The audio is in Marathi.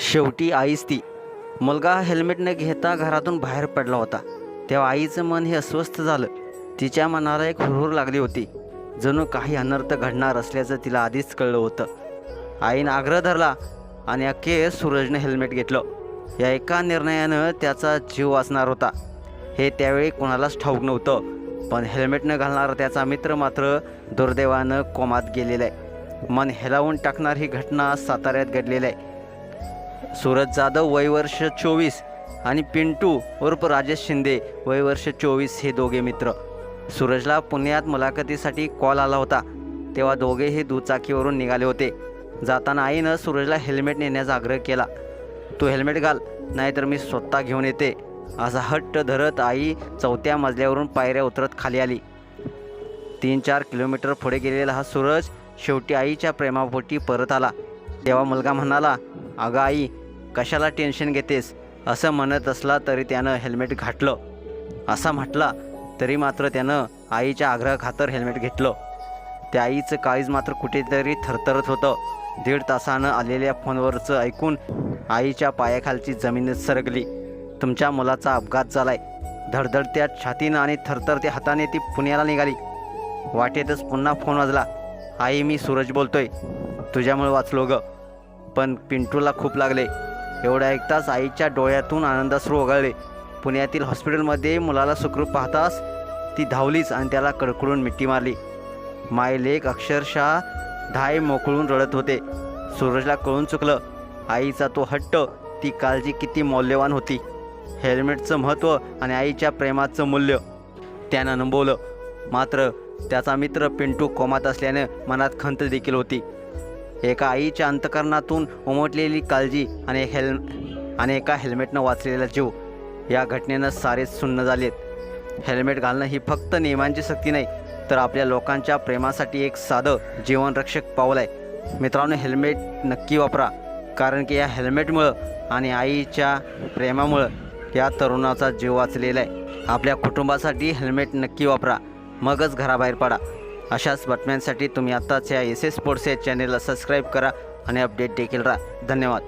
शेवटी आईच ती. मुलगा हेल्मेट न घेता घरातून बाहेर पडला होता तेव्हा आईचं मन हे अस्वस्थ झालं. तिच्या मनाला एक हुरहुर लागली होती. जणू काही अनर्थ घडणार असल्याचं तिला आधीच कळलं होतं. आईनं आग्रह धरला आणि अखेर सूरजनं हेल्मेट घेतलं. या एका निर्णयानं त्याचा जीव वाचणार होता हे त्यावेळी कोणालाच ठाऊक नव्हतं. पण हेल्मेट न घालणारा त्याचा मित्र मात्र दुर्दैवानं कोमात गेलेला आहे. मन हेलावून टाकणार ही घटना साताऱ्यात घडलेली आहे. सूरज जाधव वय वर्ष 24 आणि पिंटू उर्फ राजेश शिंदे वय वर्ष 24 हे दोघे मित्र. सूरजला पुण्यात मुलाखतीसाठी कॉल आला होता तेव्हा दोघे हे दुचाकीवरून निघाले होते. जाताना आईनं सूरजला हेल्मेट नेण्याचा आग्रह केला. तू हेल्मेट घाल नाहीतर मी स्वतः घेऊन येते असा हट्ट धरत आई 4थ्या मजल्यावरून पायऱ्या उतरत खाली आली. 3-4 किलोमीटर पुढे गेलेला हा सूरज शेवटी आईच्या प्रेमापोटी परत आला. तेव्हा मुलगा म्हणाला, अगं आई, कशाला टेन्शन घेतेस? असं म्हणत असला तरी त्यानं हेल्मेट घातलं. असा म्हटला तरी मात्र त्यानं आईच्या आग्रहाखातर हेल्मेट घेतलं. त्या आईचं काळीज मात्र कुठेतरी थरथरत होतं. 1.5 तासानं आलेल्या फोनवरचं ऐकून आईच्या पायाखालची जमीनच सरकली. तुमच्या मुलाचा अपघात झालाय. धडधडत्या छातीनं आणि थरथरत्या हाताने ती पुण्याला निघाली. वाटेतच पुन्हा फोन वाजला. आई, मी सूरज बोलतोय. तुझ्यामुळे वाचलो ग, पण पिंटूला खूप लागले. एवढं ऐकताच आईच्या डोळ्यातून आनंदाश्रू ओघळले. पुण्यातील हॉस्पिटलमध्ये मुलाला सुखरूप पाहताच ती धावलीच आणि त्याला कडकडून मिठी मारली. मायलेक अक्षरशः धाय मोकळून रडत होते. सूरजला कळून चुकलं आईचा तो हट्ट, ती काळजी किती मौल्यवान होती. हेल्मेटचं महत्त्व आणि आईच्या प्रेमाचं मूल्य त्यानं अनुभवलं. मात्र त्याचा मित्र पिंटू कोमात असल्यानं मनात खंत देखील होती. एका आईच्या अंतकरणातून उमटलेली काळजी आणि एका हेल्मेटनं वाचलेला जीव, या घटनेनं सारेच सुन्न झालेत. हेल्मेट घालणं ही फक्त नियमांची सक्ती नाही तर आपल्या लोकांच्या प्रेमासाठी एक साधं जीवनरक्षक पाऊल आहे. मित्रांनो, हेल्मेट नक्की वापरा, कारण की या हेल्मेटमुळं आणि आईच्या प्रेमामुळं या तरुणाचा जीव वाचलेला आहे. आपल्या कुटुंबासाठी हेल्मेट नक्की वापरा, मगच घराबाहेर पडा. अशाच बातम्यांसाठी तुम्ही आत्ताच या SS स्पोर्ट्स या चॅनेलला सबस्क्राईब करा आणि अपडेट देखील राहा. धन्यवाद.